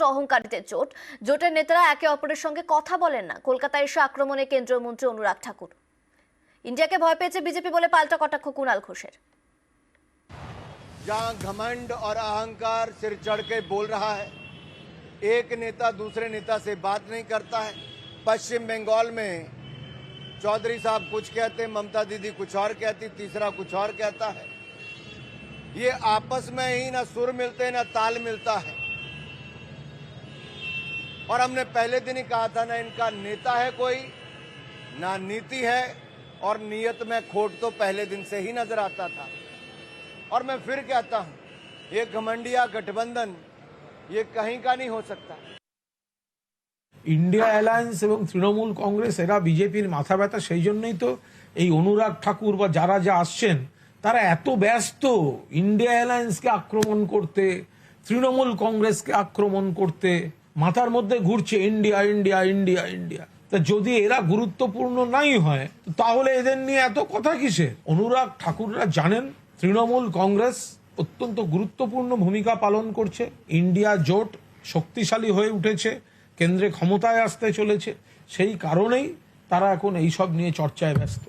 জোট অহংকারীদের জোট। জোটের নেতারা একে অপরের সঙ্গে কথা বলেন না। কলকাতায় এসে আক্রমণে কেন্দ্রীয় মন্ত্রী অনুরাগ ঠাকুর। ইন্ডিয়াকে ভয় পেয়েছে বিজেপি বলে পাল্টা কটাক্ষ কুণাল ঘোষের। जहां घमंड और अहंकार सिर चढ़ के बोल रहा है, एक नेता दूसरे नेता से बात नहीं करता है। पश्चिम बंगाल में चौधरी साहब कुछ कहते, ममता दीदी कुछ और कहती, तीसरा कुछ और कहता है। ये आपस में ही ना सुर मिलते ना ताल मिलता है। और हमने पहले दिन ही कहा था, ना इनका नेता है कोई, ना नीति है, और नीयत में खोट तो पहले दिन से ही नजर आता था। और मैं फिर कहता हूं, ये घमंडिया गठबंधन ये कहीं का नहीं हो सकता। ইন্ডিয়া অ্যালায়েন্স এবং তৃণমূল কংগ্রেস এরা বিজেপির মাথা ব্যথা, সেই জন্যই তো এই অনুরাগ ঠাকুর বা যারা যা আসছেন তারা এত ব্যস্ত ইন্ডিয়া অ্যালায়েন্সকে আক্রমণ করতে, তৃণমূল কংগ্রেসকে আক্রমণ করতে। মাথার মধ্যে ঘুরছে ইন্ডিয়া ইন্ডিয়া ইন্ডিয়া ইন্ডিয়া। তা যদি এরা গুরুত্বপূর্ণ নাই হয় তাহলে এদের নিয়ে এত কথা কিসের? অনুরাগ ঠাকুররা জানেন তৃণমূল কংগ্রেস অত্যন্ত গুরুত্বপূর্ণ ভূমিকা পালন করছে। ইন্ডিয়া জোট শক্তিশালী হয়ে উঠেছে, কেন্দ্রে ক্ষমতায় আসতে চলেছে, সেই কারণেই তারা এখন এইসব নিয়ে চর্চায় ব্যস্ত।